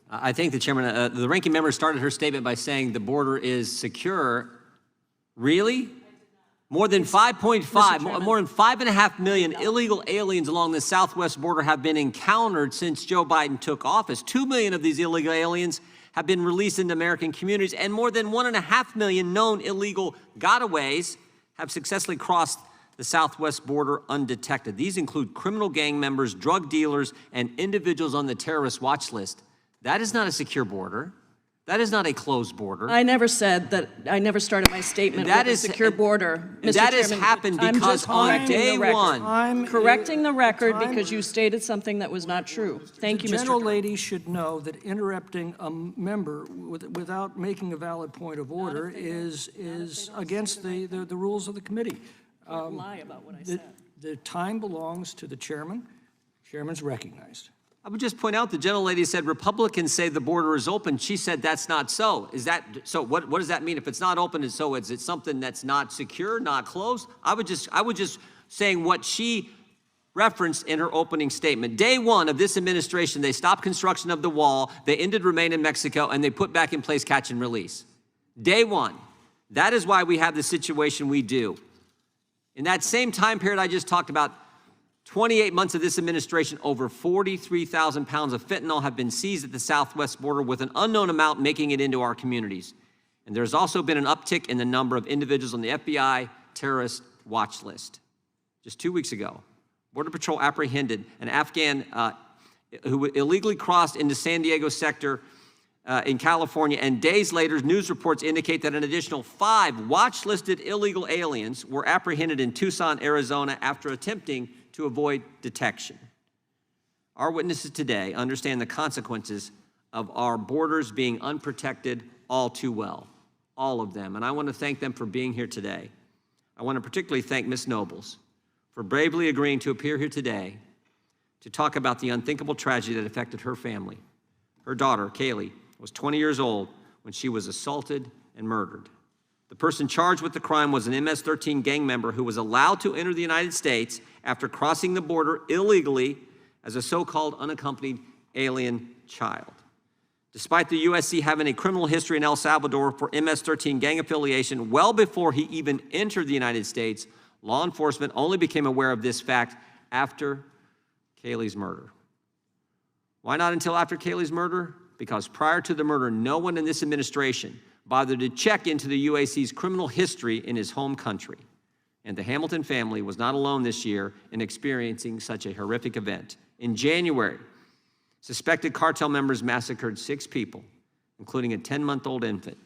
I thank the chairman. The ranking member started her statement by saying the border is secure. Really? More than 5.5, more than 5.5 million illegal aliens along the southwest border have been encountered since Joe Biden took office. 2 million of these illegal aliens have been released into American communities, and more than 1.5 million known illegal gotaways have successfully crossed the southwest border undetected. These include criminal gang members, drug dealers, and individuals on the terrorist watch list. That is not a secure border. That is not a closed border. I never said that. I never started my statement with a secure border. Mr. That Chairman, has happened I'm because just on day one, I'm correcting the record because you stated something that was not true. Thank you, Mr. The gentlelady should know that interrupting a member without making a valid point of order is against the rules of the committee. Lie about what I said. The time belongs to the chairman. Chairman's recognized. I would just point out the gentlelady said Republicans say the border is open. She said that's not so. Is that so? What does that mean? If it's not open, is it something that's not secure, not closed? I would just saying what she referenced in her opening statement. Day one of this administration, they stopped construction of the wall, they ended remain in Mexico, and they put back in place catch and release. Day one. That is why we have the situation we do. In that same time period I just talked about, 28 months of this administration, over 43,000 pounds of fentanyl have been seized at the southwest border, with an unknown amount making it into our communities. And there's also been an uptick in the number of individuals on the FBI terrorist watch list. Just 2 weeks ago, Border Patrol apprehended an Afghan who illegally crossed into San Diego sector in California, and days later, news reports indicate that an additional 5 watch-listed illegal aliens were apprehended in Tucson, Arizona, after attempting to avoid detection. Our witnesses today understand the consequences of our borders being unprotected all too well, all of them, and I want to thank them for being here today. I want to particularly thank Ms. Nobles for bravely agreeing to appear here today to talk about the unthinkable tragedy that affected her family. Her daughter, Kaylee, was 20 years old when she was assaulted and murdered. The person charged with the crime was an MS-13 gang member who was allowed to enter the United States after crossing the border illegally as a so-called unaccompanied alien child. Despite the USC having a criminal history in El Salvador for MS-13 gang affiliation well before he even entered the United States, law enforcement only became aware of this fact after Kaylee's murder. Why not until after Kaylee's murder? Because prior to the murder, no one in this administration bothered to check into the UAC's criminal history in his home country. And the Hamilton family was not alone this year in experiencing such a horrific event. In January, suspected cartel members massacred 6 people, including a 10-month-old infant,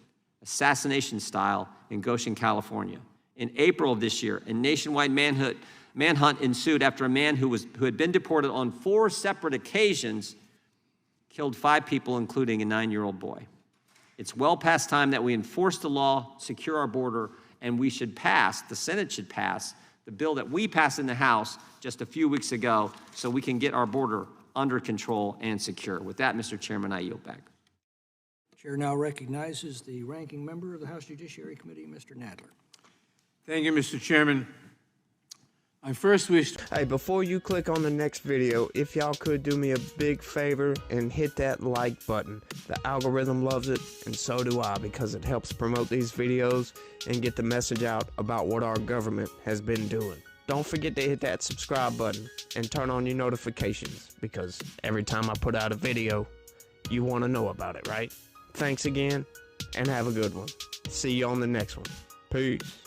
assassination style in Goshen, California. In April of this year, a nationwide manhunt ensued after a man who had been deported on 4 separate occasions killed 5 people, including a 9-year-old boy. It's well past time that we enforce the law, secure our border, and we should pass, the Senate should pass, the bill that we passed in the House just a few weeks ago so we can get our border under control and secure. With that, Mr. Chairman, I yield back. Chair now recognizes the ranking member of the House Judiciary Committee, Mr. Nadler. Thank you, Mr. Chairman. I first wish... Hey, before you click on the next video, if y'all could do me a big favor and hit that like button. The algorithm loves it, and so do I, because it helps promote these videos and get the message out about what our government has been doing. Don't forget to hit that subscribe button and turn on your notifications, because every time I put out a video, you want to know about it, right? Thanks again, and have a good one. See you on the next one. Peace.